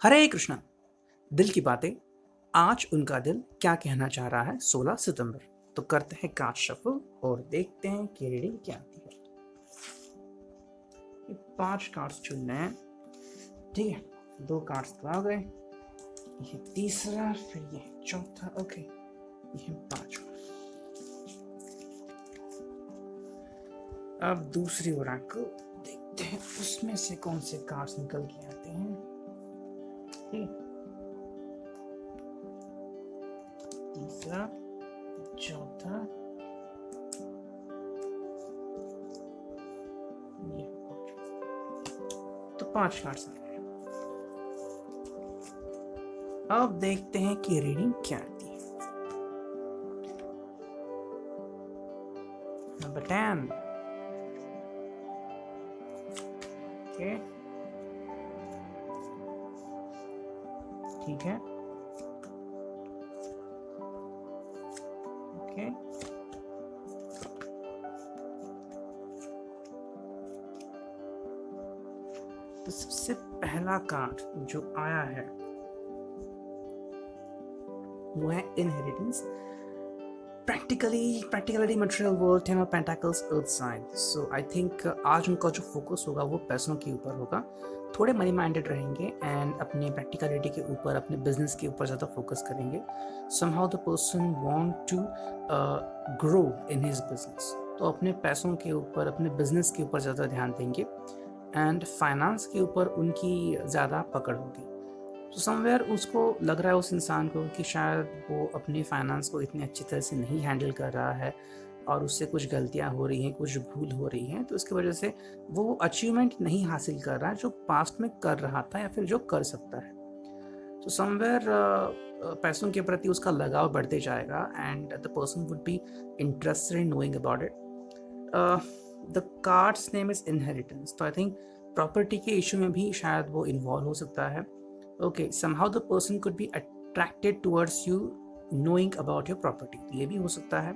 हरे कृष्णा। दिल की बातें। आज उनका दिल क्या कहना चाह रहा है 16 सितंबर। तो करते हैं कार्ड शफल और देखते हैं कि रीडिंग क्या आती है। ये 5 कार्ड्स चुनने हैं, ठीक है। 2 कार्ड्स तो आ गए, ये तीसरा, फिर ये चौथा, ओके, ये 5वां। अब दूसरी ओरेकल देखते हैं उसमें से कौन से कार्ड्स निकल के आते हैं। तीसरा, चौथा, ये 5। तो 5 कार्ड्स आ गए। अब देखते हैं कि रीडिंग क्या आती है। नंबर 10। ओके, ठीक है, ओके। तो सबसे पहला कार्ड जो आया है वो है inheritance, practicality, material world, 10 of pentacles, earth sign. So I think आज उनका जो फोकस होगा वो पैसों के ऊपर होगा, थोड़े मनी माइंडेड रहेंगे एंड अपने प्रैक्टिकलिटी के ऊपर, अपने बिजनेस के ऊपर ज़्यादा फोकस करेंगे। Somehow the person want to grow in his business, तो अपने पैसों के ऊपर, अपने बिजनेस के ऊपर ज़्यादा ध्यान देंगे एंड फाइनेंस के ऊपर उनकी ज़्यादा पकड़ होगी। तो समवेयर उसको लग रहा है, उस इंसान को, कि शायद वो अपने फाइनेंस को इतनी अच्छी तरह से नहीं हैंडल कर रहा है और उससे कुछ गलतियां हो रही हैं, कुछ भूल हो रही हैं, तो इसकी वजह से वो अचीवमेंट नहीं हासिल कर रहा है जो पास्ट में कर रहा था या फिर जो कर सकता है। तो समवेयर पैसों के प्रति उसका लगाव बढ़ते जाएगा and the person would be interested in knowing about it. The cards name is inheritance, तो आई थिंक प्रॉपर्टी के इशू में भी शायद वो इन्वॉल्व हो सकता है। Okay, somehow the person could be attracted towards you knowing about your property, ये भी हो सकता है।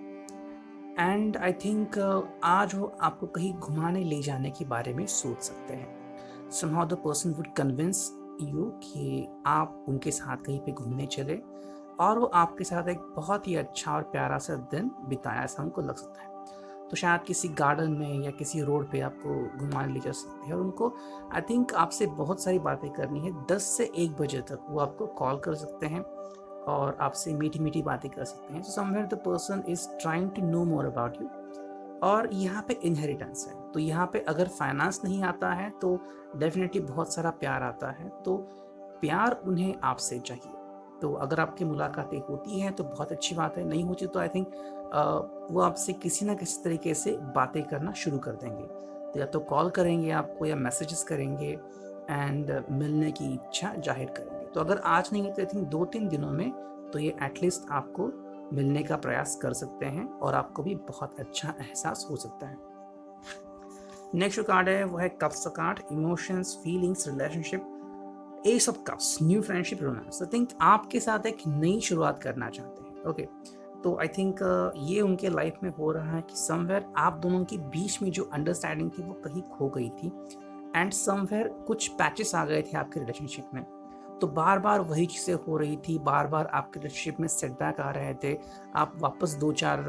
एंड आई थिंक आज वो आपको कहीं घुमाने ले जाने के बारे में सोच सकते हैं। somehow the person would convince you कि आप उनके साथ कहीं पे घूमने चले और वो आपके साथ एक बहुत ही अच्छा और प्यारा सा दिन बिताया, ऐसा उनको लग सकता है। तो शायद किसी गार्डन में या किसी रोड पे आपको घुमाने ले जा सकते हैं और उनको आई थिंक आपसे बहुत सारी बातें करनी है। 10 से 1 बजे तक वो आपको कॉल कर सकते हैं और आपसे मीठी मीठी बातें कर सकते हैं। So somewhere the person is trying to know more about you. और यहाँ पे इनहेरिटेंस है, तो यहाँ पे अगर फाइनेंस नहीं आता है तो डेफिनेटली बहुत सारा प्यार आता है। तो प्यार उन्हें आपसे चाहिए, तो अगर आपकी मुलाकातें होती हैं तो बहुत अच्छी बात है, नहीं होती तो आई थिंक वो आपसे किसी ना किसी तरीके से बातें करना शुरू कर देंगे। तो या तो कॉल करेंगे आपको या मैसेजेस करेंगे एंड मिलने की इच्छा जाहिर करेंगे। तो अगर आज नहीं है तो आई थिंक 2-3 दिनों में तो ये एटलीस्ट आपको मिलने का प्रयास कर सकते हैं और आपको भी बहुत अच्छा एहसास हो सकता है। नेक्स्ट जो कार्ड है वो है कप्स का card, emotions, feelings, relationship, S of cups, new friendship, romance. I think आपके साथ एक नई शुरुआत करना चाहते हैं। ओके, तो आई थिंक ये उनके लाइफ में हो रहा है कि समवेयर आप दोनों के बीच में जो अंडरस्टैंडिंग थी वो कहीं खो गई थी एंड समवेयर कुछ पैचेस आ गए थे आपके रिलेशनशिप में। तो बार बार वही चीज़ें हो रही थी, बार बार आपके रिलेशनशिप में सेटबैक आ रहे थे, आप वापस 2-4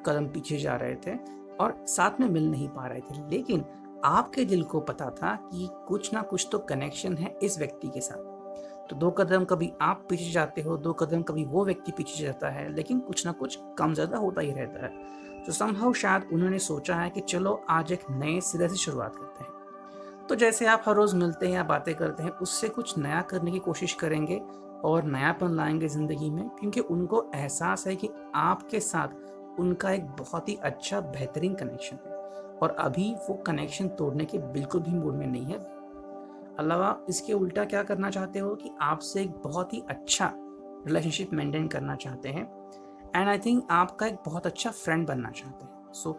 कदम पीछे जा रहे थे और साथ में मिल नहीं पा रहे थे। लेकिन आपके दिल को पता था कि कुछ ना कुछ तो कनेक्शन है इस व्यक्ति के साथ। तो 2 कदम कभी आप पीछे जाते हो, 2 कदम कभी वो व्यक्ति पीछे जाता है, लेकिन कुछ ना कुछ कम ज़्यादा होता ही रहता है। तो समहाउ शायद उन्होंने सोचा है कि चलो आज एक नए सिरे से शुरुआत करते हैं। तो जैसे आप हर रोज़ मिलते हैं या बातें करते हैं, उससे कुछ नया करने की कोशिश करेंगे और नयापन लाएंगे ज़िंदगी में, क्योंकि उनको एहसास है कि आपके साथ उनका एक बहुत ही अच्छा बेहतरीन कनेक्शन है और अभी वो कनेक्शन तोड़ने के बिल्कुल भी मूड में नहीं है। अलावा इसके उल्टा क्या करना चाहते हो कि आपसे एक बहुत ही अच्छा रिलेशनशिप मेंटेन करना चाहते हैं एंड आई थिंक आपका एक बहुत अच्छा फ्रेंड बनना चाहते हैं। सो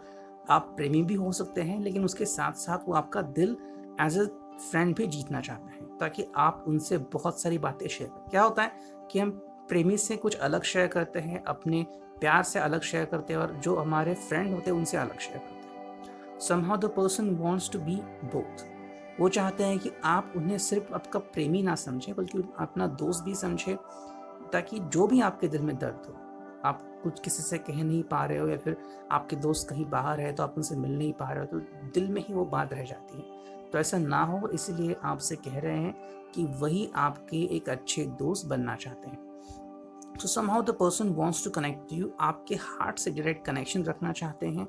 आप प्रेमी भी हो सकते हैं, लेकिन उसके साथ साथ वो आपका दिल एज ए फ्रेंड भी जीतना चाहते हैं ताकि आप उनसे बहुत सारी बातें शेयर करें। क्या होता है कि हम प्रेमी से कुछ अलग शेयर करते हैं, अपने प्यार से अलग शेयर करते हैं और जो हमारे फ्रेंड होते हैं उनसे अलग शेयर करते हैं। Somehow the person wants to be both, वो चाहते हैं कि आप उन्हें सिर्फ आपका प्रेमी ना समझें बल्कि अपना दोस्त भी समझे, ताकि जो भी आपके दिल में दर्द हो, आप कुछ किसी से कह नहीं पा रहे हो या फिर आपके दोस्त कहीं बाहर है तो आप उनसे मिल नहीं पा रहे हो, तो दिल में ही वो बात रह जाती है। तो ऐसा ना हो, इसलिए आपसे कह रहे हैं कि वही आपके एक अच्छे दोस्त बनना चाहते हैं। तो somehow the person wants to connect you, आपके हार्ट से डायरेक्ट कनेक्शन रखना चाहते हैं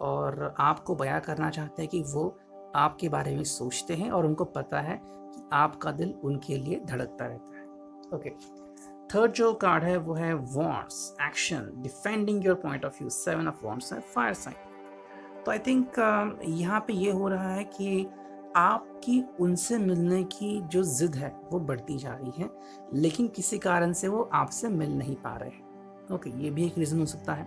और आपको बयां करना चाहते हैं कि वो आपके बारे में सोचते हैं और उनको पता है कि आपका दिल उनके लिए धड़कता रहता है। ओके, थर्ड जो कार्ड है वो है wants, action, defending your point of view. 7 of wants है फायर साइन। तो आई थिंक यहाँ पे ये हो रहा है कि आपकी उनसे मिलने की जो जिद है वो बढ़ती जा रही है, लेकिन किसी कारण से वो आपसे मिल नहीं पा रहे हैं। ओके, ये भी एक रीज़न हो सकता है।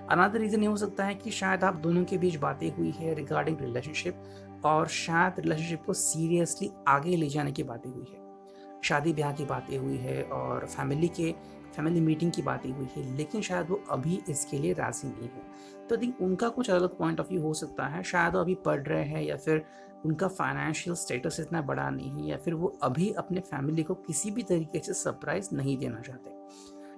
अनदर रीज़न ये हो सकता है कि शायद आप दोनों के बीच बातें हुई है रिगार्डिंग रिलेशनशिप, और शायद रिलेशनशिप को सीरियसली आगे ले जाने की बातें हुई है, शादी ब्याह की बातें हुई है और फैमिली मीटिंग की बातें हुई है, लेकिन शायद वो अभी इसके लिए राज़ी नहीं है। तो आई थिंक उनका कुछ अलग पॉइंट ऑफ व्यू हो सकता है, शायद वो अभी पढ़ रहे हैं या फिर उनका फाइनेंशियल स्टेटस इतना बड़ा नहीं है, या फिर वो अभी अपने फैमिली को किसी भी तरीके से सरप्राइज नहीं देना चाहते।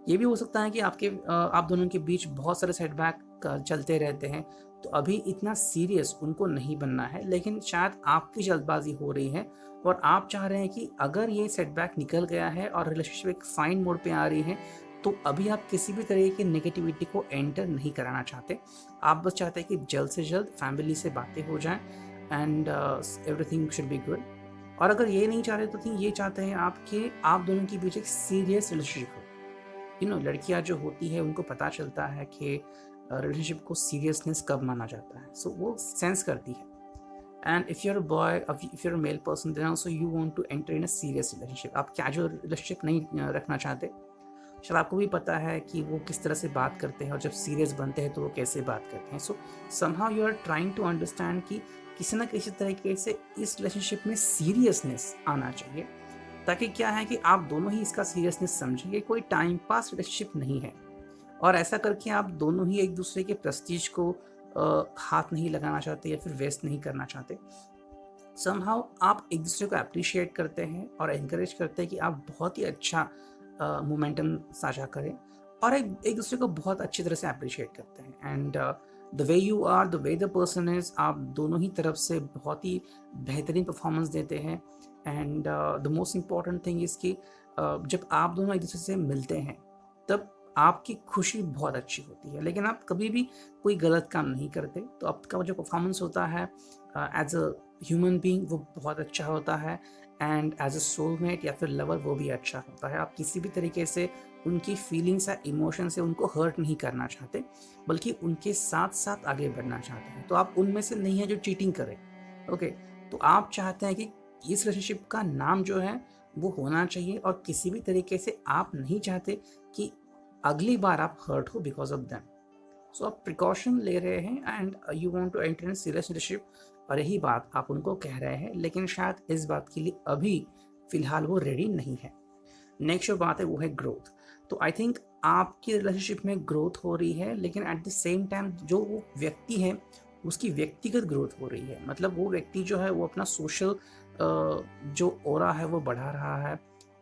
ये भी हो सकता है कि आप दोनों के बीच बहुत सारे सेटबैक चलते रहते हैं, तो अभी इतना सीरियस उनको नहीं बनना है, लेकिन शायद आपकी जल्दबाजी हो रही है और आप चाह रहे हैं कि अगर ये सेटबैक निकल गया है और रिलेशनशिप एक फाइन मोड पे आ रही है, तो अभी आप किसी भी तरह की नेगेटिविटी को एंटर नहीं कराना चाहते। आप बस चाहते हैं कि जल्द से जल्द फैमिली से बातें हो जाएं and everything should be good. और अगर ये नहीं चाह रहे तो थिंक ये चाहते हैं आप दोनों के बीच एक सीरियस रिलेशनशिप हो। लड़कियां जो होती है उनको पता चलता है कि रिलेशनशिप को सीरियसनेस कब माना जाता है, सो वो सेंस करती है। And if you're boy, if you're male person, then also you want to enter in a serious relationship. आप कैजुअल रिलेशनशिप नहीं रखना चाहते। शायद आपको भी पता है कि वो किस तरह से बात करते हैं और जब सीरियस बनते हैं तो वो कैसे बात करते हैं। So somehow you are trying to understand कि किसी ना किसी तरीके से इस रिलेशनशिप में सीरियसनेस आना चाहिए, ताकि क्या है कि आप दोनों ही इसका सीरियसनेस समझेंगे, कोई टाइम पास रिलेशनशिप नहीं है। और ऐसा करके आप दोनों ही एक दूसरे के प्रेस्टीज को हाथ नहीं लगाना चाहते या फिर वेस्ट नहीं करना चाहते। समहाउ आप एक दूसरे को अप्रिशिएट करते हैं और एनकरेज करते हैं कि आप बहुत ही अच्छा मोमेंटम साझा करें, और एक दूसरे को बहुत अच्छी तरह से अप्रिशिएट करते हैं। And the way you are, the way the person is, आप दोनों ही तरफ से बहुत ही बेहतरीन परफॉर्मेंस देते हैं। And the most important thing is कि जब आप दोनों एक दूसरे से मिलते हैं तब आपकी खुशी बहुत अच्छी होती है, लेकिन आप कभी भी कोई गलत काम नहीं करते, तो आपका जो परफॉर्मेंस होता है एज अ ह्यूमन बीइंग वो बहुत अच्छा होता है, एंड एज अ सोलमेट या फिर लवर वो भी अच्छा होता है। आप किसी भी तरीके से उनकी फीलिंग्स या इमोशन से उनको हर्ट नहीं करना चाहते, बल्कि उनके साथ साथ आगे बढ़ना चाहते हैं। तो आप उनमें से नहीं है जो चीटिंग करे। ओके, तो आप चाहते हैं कि इस रिलेशनशिप का नाम जो है वो होना चाहिए, और किसी भी तरीके से आप नहीं चाहते कि अगली बार आप हर्ट हो बिकॉज ऑफ देम। सो आप प्रिकॉशन ले रहे हैं and you want to enter in serious relationship, और यही बात आप उनको कह रहे हैं, लेकिन शायद इस बात के लिए अभी फिलहाल वो रेडी नहीं है। नेक्स्ट जो बात है वो है ग्रोथ। तो आई थिंक आपकी रिलेशनशिप में ग्रोथ हो रही है, लेकिन एट द सेम टाइम जो वो व्यक्ति है उसकी व्यक्तिगत ग्रोथ हो रही है। मतलब वो व्यक्ति जो है वो अपना सोशल जो ओरा है वो बढ़ा रहा है,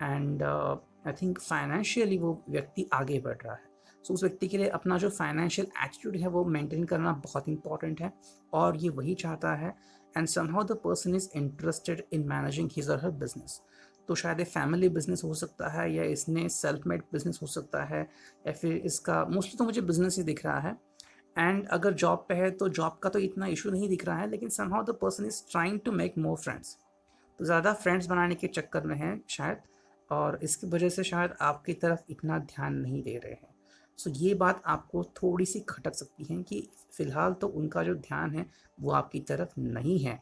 एंड आई थिंक फाइनेंशियली वो व्यक्ति आगे बढ़ रहा है। सो उस व्यक्ति के लिए अपना जो फाइनेंशियल एटीट्यूड है वो मेंटेन करना बहुत इंपॉर्टेंट है, और ये वही चाहता है। And somehow the person is interested in managing his or her business. तो शायद ये फैमिली बिजनेस हो सकता है, या इसने सेल्फ मेड बिजनेस हो सकता है, या फिर इसका मोस्टली तो मुझे बिजनेस ही दिख रहा है। एंड अगर जॉब पे है तो जॉब का तो इतना इशू नहीं दिख रहा है, लेकिन somehow the person is trying to make more friends. तो ज़्यादा फ्रेंड्स बनाने के चक्कर में है शायद, और इसकी वजह से शायद आपकी तरफ इतना ध्यान नहीं दे रहे हैं। सो ये बात आपको थोड़ी सी खटक सकती है कि फ़िलहाल तो उनका जो ध्यान है वो आपकी तरफ नहीं है।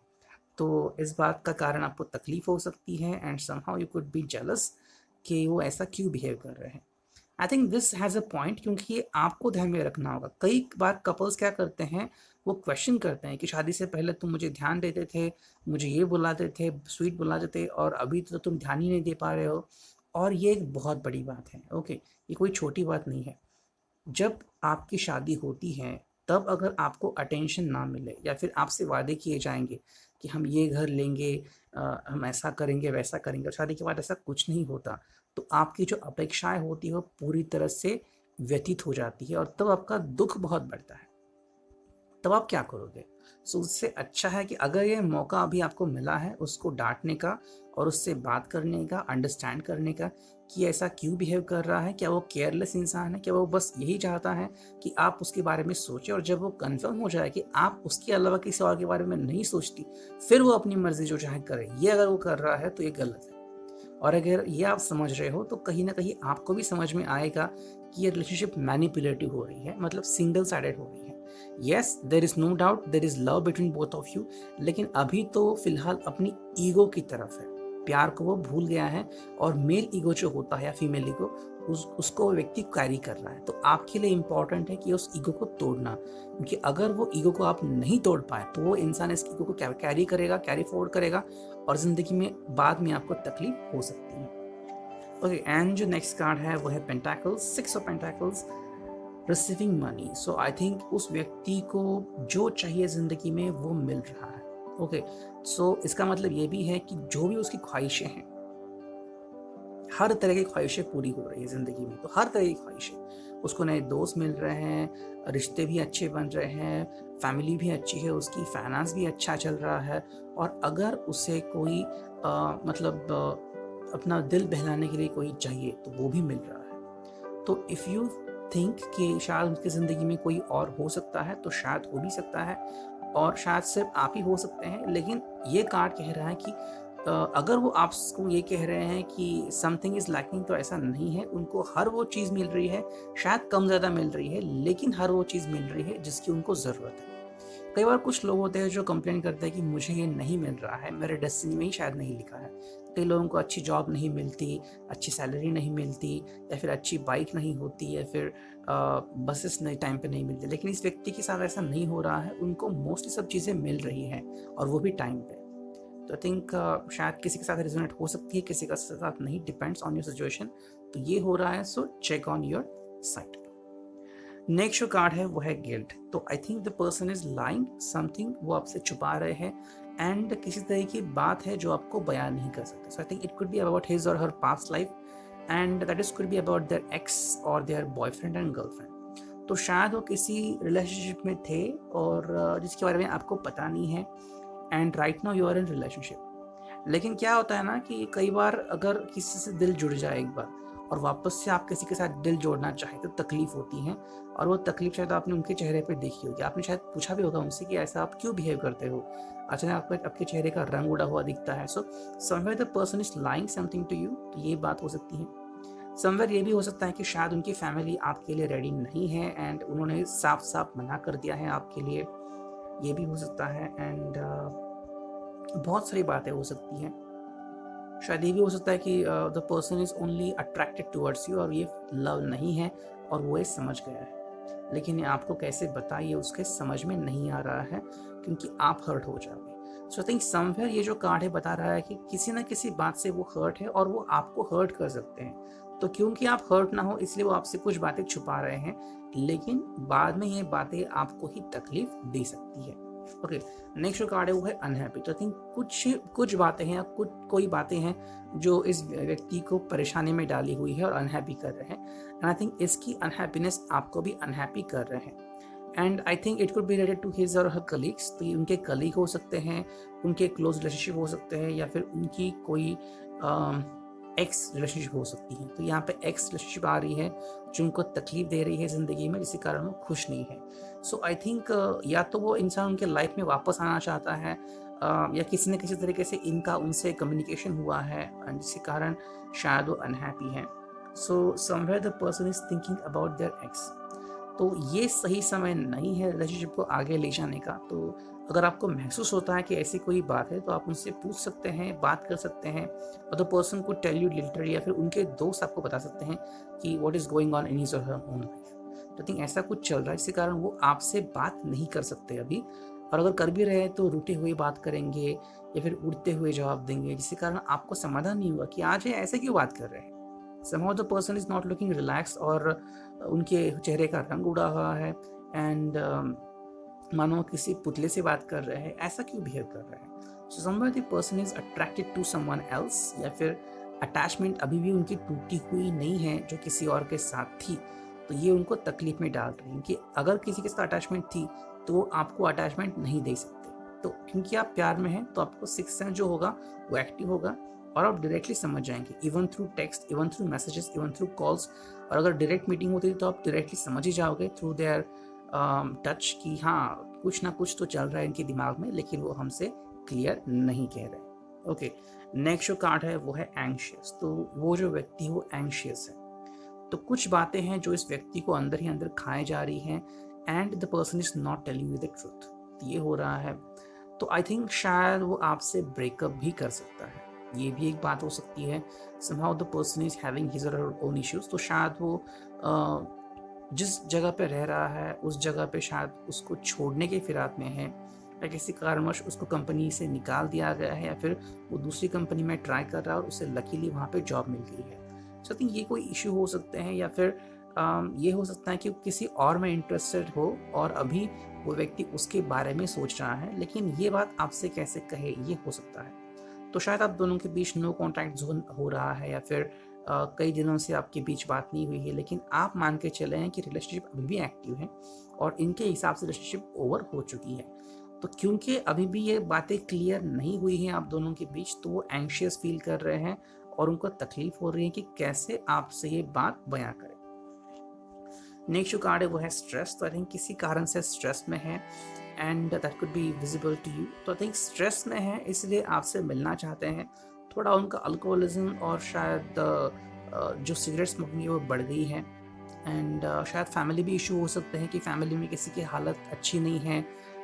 तो इस बात का कारण आपको तकलीफ़ हो सकती है, and somehow you could be jealous कि वो ऐसा क्यों बिहेव कर रहे हैं। I think this has a point, क्योंकि ये आपको ध्यान में रखना होगा। कई बार कपल्स क्या करते हैं, वो क्वेश्चन करते हैं कि शादी से पहले तुम मुझे ध्यान देते थे, मुझे ये बुलाते थे, स्वीट बुलाते थे, और अभी तो तुम ध्यान ही नहीं दे पा रहे हो। और ये एक बहुत बड़ी बात है। ओके, ये कोई छोटी बात नहीं है। जब आपकी शादी होती है तब अगर आपको अटेंशन ना मिले या फिर आपसे वादे किए जाएंगे कि हम ये घर लेंगे, हम ऐसा करेंगे वैसा करेंगे, और शादी के बाद ऐसा कुछ नहीं होता। तो आपकी जो अपेक्षाएं होती है वो पूरी तरह से व्यतीत हो जाती है, और तब आपका दुख बहुत बढ़ता है। तब आप क्या करोगे? सो उससे अच्छा है कि अगर ये मौका अभी आपको मिला है उसको डांटने का और उससे बात करने का, अंडरस्टैंड करने का कि ऐसा क्यों बिहेव कर रहा है, क्या वो केयरलेस इंसान है, क्या वो बस यही चाहता है कि आप उसके बारे में सोचें, और जब वो कंफर्म हो जाए कि आप उसके अलावा किसी और के बारे में नहीं सोचती, फिर वो अपनी मर्जी जो चाहे करे। ये अगर वो कर रहा है तो ये गलत है। और अगर ये आप समझ रहे हो तो कहीं ना कहीं आपको भी समझ में आएगा कि ये रिलेशनशिप मैनिपुलेटिव हो रही है, मतलब सिंगल साइडेड हो रही है। Yes, there is no doubt there is love between both of you, लेकिन अभी तो फिलहाल अपनी ईगो की तरफ है, प्यार को वो भूल गया है, और मेल ईगो जो होता है या फीमेल ईगो, उसको वो व्यक्ति कैरी कर रहा है। तो आपके लिए इंपॉर्टेंट है कि उस ईगो को तोड़ना, क्योंकि अगर वो ईगो को आप नहीं तोड़ पाए तो वो इंसान इस ईगो को कैरी करेगा, कैरी फॉरवर्ड करेगा, और जिंदगी में बाद में आपको तकलीफ हो सकती है। ओके, एंड जो नेक्स्ट कार्ड है वो है pentacles, 6 of pentacles, receiving money. So I think उस व्यक्ति को जो चाहिए जिंदगी में वो मिल रहा है। ओके, सो इसका मतलब ये भी है कि जो भी उसकी ख्वाहिशें हैं, हर तरह की ख्वाहिशें पूरी हो रही है ज़िंदगी में। तो हर तरह की ख्वाहिशें, उसको नए दोस्त मिल रहे हैं, रिश्ते भी अच्छे बन रहे हैं, फैमिली भी अच्छी है उसकी, फाइनेंस भी अच्छा चल रहा है, और अगर उसे कोई अपना दिल बहलाने के लिए कोई चाहिए तो वो भी मिल रहा है। तो इफ़ यू थिंक कि शायद उसकी ज़िंदगी में कोई और हो सकता है, तो शायद हो भी सकता है, और शायद सिर्फ आप ही हो सकते हैं। लेकिन ये कार्ड कह रहा है कि अगर वो आपको ये कह रहे हैं कि समथिंग इज़ लैकिंग, तो ऐसा नहीं है। उनको हर वो चीज़ मिल रही है, शायद कम ज़्यादा मिल रही है, लेकिन हर वो चीज़ मिल रही है जिसकी उनको ज़रूरत है। कई बार कुछ लोग होते हैं जो कंप्लेन करते हैं कि मुझे ये नहीं मिल रहा है, मेरे डेस्टिनी में ही शायद नहीं लिखा है। कई लोगों को अच्छी जॉब नहीं मिलती, अच्छी सैलरी नहीं मिलती, या फिर अच्छी बाइक नहीं होती, या फिर बसेस नए टाइम पे नहीं मिलती। लेकिन इस व्यक्ति के साथ ऐसा नहीं हो रहा है, उनको मोस्टली सब चीज़ें मिल रही हैं, और वो भी टाइम पे। तो आई थिंक शायद किसी के साथ रेजोनेट हो सकती है, किसी के साथ नहीं, डिपेंड्स ऑन योर सिचुएशन। तो ये हो रहा है, so check on your side. Next जो कार्ड है वो है गिल्ट। तो I think the person is lying something, वो आपसे छुपा रहे हैं, एंड किसी तरह की बात है जो आपको बयान नहीं कर सकते। So I think it could be about his or her past life, and that is could be about their ex or their boyfriend and girlfriend. तो शायद वो किसी रिलेशनशिप में थे और जिसके बारे में आपको पता नहीं है, and right now you are in relationship. लेकिन क्या होता है ना कि कई बार अगर किसी से दिल जुड़ जाए एक बार, और वापस से आप किसी के साथ दिल जोड़ना चाहें, तो तकलीफ होती है, और वो तकलीफ शायद आपने उनके चेहरे पे देखी होगी। आपने शायद पूछा भी होगा उनसे कि ऐसा आप क्यों बिहेव करते हो, अचानक आपको आपके चेहरे का रंग उड़ा हुआ दिखता है। So somewhere the person is lying something to you, तो ये बात हो सकती है। समवेयर ये भी हो सकता है कि शायद उनकी फैमिली आपके लिए रेडी नहीं है, एंड उन्होंने साफ साफ मना कर दिया है आपके लिए, ये भी हो सकता है। एंड बहुत सारी बातें हो सकती हैं। शायद ये भी हो सकता है कि the person is only attracted towards you, और ये लव नहीं है, और वो ये समझ गया है, लेकिन ये आपको कैसे बताइए उसके समझ में नहीं आ रहा है, क्योंकि आप हर्ट हो जाओगे। सो आई थिंक समवेयर ये जो कार्ड है बता रहा है कि किसी ना किसी बात से वो हर्ट है, और वो आपको हर्ट कर सकते हैं। तो क्योंकि आप हर्ट ना हो इसलिए वो आपसे कुछ बातें छुपा रहे हैं, लेकिन बाद में ये बातें आपको ही तकलीफ दे सकती है। ओके, नेक्स्ट जो कार्ड है वो है अनहैप्पी। तो आई थिंक कुछ बातें हैं, या कोई बातें हैं जो इस व्यक्ति को परेशानी में डाली हुई है और अनहैप्पी कर रहे हैं, एंड आई थिंक इसकी अनहैप्पीनेस आपको भी अनहैप्पी कर रहे हैं। And I think it could be related to his or her colleagues. तो ये उनके कलीग हो सकते हैं, उनके क्लोज रिलेशनशिप हो सकते हैं, या फिर उनकी कोई एक्स रिलेशनशिप हो सकती है। तो यहाँ पे एक्स रिलेशनशिप आ रही है जो उनको तकलीफ दे रही है ज़िंदगी में, जिसके कारण वो खुश नहीं है। सो आई थिंक या तो वो इंसान उनके लाइफ में वापस आना चाहता है, या किसी न किसी तरीके से इनका उनसे कम्युनिकेशन हुआ है, जिसके कारण शायद वो अनहैप्पी है। So somewhere the person is thinking about their x. तो ये सही समय नहीं है रिलेशनशिप को आगे ले जाने का। तो अगर आपको महसूस होता है कि ऐसी कोई बात है, तो आप उनसे पूछ सकते हैं, बात कर सकते हैं, और द पर्सन को टेल यू लिटरली, या फिर उनके दोस्त आपको बता सकते हैं कि what is going on in his or her own life. तो आई थिंक ऐसा कुछ चल रहा है, जिसके कारण वो आपसे बात नहीं कर सकते अभी, और अगर कर भी रहे हैं तो रूठे हुए बात करेंगे, या फिर उड़ते हुए जवाब देंगे, जिसके कारण आपको समाधान नहीं हुआ कि आज ये ऐसे क्यों बात कर रहे हैं। somehow the person is not looking relaxed, और उनके चेहरे का रंग उड़ा हुआ है, एंड मानो किसी पुतले से बात कर रहे हैं, ऐसा क्यों बिहेव कर रहे हैं। So somewhere the person is attracted to someone else, या फिर अटैचमेंट अभी भी उनकी टूटी हुई नहीं है जो किसी और के साथ थी, तो ये उनको तकलीफ में डाल रही है कि अगर किसी के साथ अटैचमेंट थी तो वो आपको अटैचमेंट नहीं दे सकते। तो क्योंकि आप प्यार में हैं तो आपको सिक्स सेंस जो होगा वो एक्टिव होगा और आप डायरेक्टली समझ जाएंगे, even through text, even through messages, even through calls. और अगर डायरेक्ट मीटिंग होती है तो आप डायरेक्टली समझ ही जाओगे थ्रू देयर टच कि हाँ कुछ ना कुछ तो चल रहा है इनके दिमाग में, लेकिन वो हमसे क्लियर नहीं कह रहे। ओके, नेक्स्ट जो कार्ड है वो है एंग्शियस। तो वो जो व्यक्ति है वो एंग्शियस है, तो कुछ बातें हैं जो इस व्यक्ति को अंदर ही अंदर खाए जा रही हैं and the person is not telling you the truth. ये हो रहा है, तो आई थिंक शायद वो आपसे ब्रेकअप भी कर सकता है, ये भी एक बात हो सकती है। Somehow the person is having his और ओन इश्यूज, तो शायद वो जिस जगह पे रह रहा है उस जगह पे शायद उसको छोड़ने के फिराक में है, या किसी कारणवश उसको कंपनी से निकाल दिया गया है, या फिर वो दूसरी कंपनी में ट्राई कर रहा है और उसे लकीली वहाँ पे जॉब मिल गई है। सो आई थिंक ये कोई इशू हो सकते हैं, या फिर ये हो सकता है कि किसी और में इंटरेस्टेड हो और अभी वो व्यक्ति उसके बारे में सोच रहा है, लेकिन ये बात आपसे कैसे कहे, ये हो सकता है। तो शायद आप दोनों के बीच नो कॉन्टैक्ट जोन हो रहा है, या फिर कई दिनों से आपके बीच बात नहीं हुई है, लेकिन आप मान के चले हैं कि रिलेशनशिप अभी भी एक्टिव है और इनके हिसाब से रिलेशनशिप ओवर हो चुकी है। तो क्योंकि अभी भी ये बातें क्लियर नहीं हुई हैं आप दोनों के बीच, तो वो एंग्शियस फील कर रहे हैं और उनको तकलीफ हो रही है कि कैसे आपसे ये बात बयां करें। नेक्स्ट जो कार्ड है वो है स्ट्रेस। तो आई थिंक किसी कारण से स्ट्रेस में है and that could be visible to you. तो आई थिंक स्ट्रेस में है इसलिए आपसे मिलना चाहते हैं। थोड़ा उनका अल्कोहलिज्म और शायद जो सिगरेट स्मोकिंग है वो बढ़ गई है, एंड शायद फैमिली भी इशू हो सकते हैं कि फैमिली में किसी की हालत अच्छी नहीं है,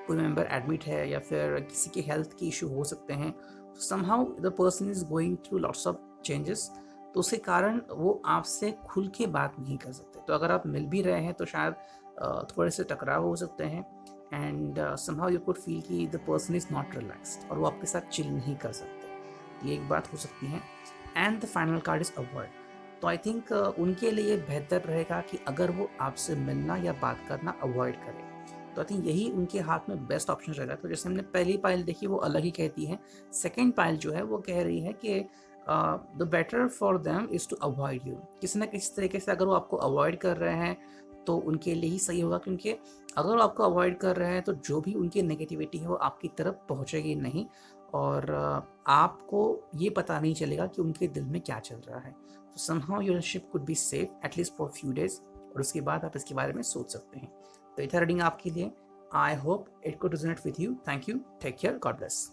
कोई मेंबर एडमिट है, या फिर किसी के हेल्थ के इशू हो सकते हैं। Somehow the person is going through lots of changes, तो उसके कारण वो आपसे खुल के बात नहीं कर सकते। तो अगर आप मिल भी रहे हैं तो शायद थोड़े से टकराव हो सकते हैं, and somehow you could feel कि the person is not relaxed और वो आपके साथ चिल नहीं कर सकते, ये एक बात हो सकती है। And the final card is avoid. तो आई थिंक उनके लिए बेहतर रहेगा कि अगर वो आपसे मिलना या बात करना अवॉइड करें, तो आई थिंक यही उनके हाथ में बेस्ट ऑप्शन रहेगा। तो जैसे हमने पहली पाइल देखी वो अलग ही कहती है, सेकेंड पाइल जो है वो कह रही है कि the better for them is to avoid you. किसी ना किसी तरीके से अगर वो आपको अवॉइड कर रहे हैं तो उनके लिए ही सही होगा, क्योंकि अगर वो आपको अवॉइड कर रहे हैं तो जो भी उनकी नेगेटिविटी है वो आपकी तरफ पहुँचेगी नहीं, और आपको ये पता नहीं चलेगा कि उनके दिल में क्या चल रहा है। तो somehow your relationship could be safe at least for few days, और उसके बाद आप इसके बारे में सोच सकते हैं। तो ये था रीडिंग आपके लिए। I hope it could resonate with you. Thank you, take care, god bless.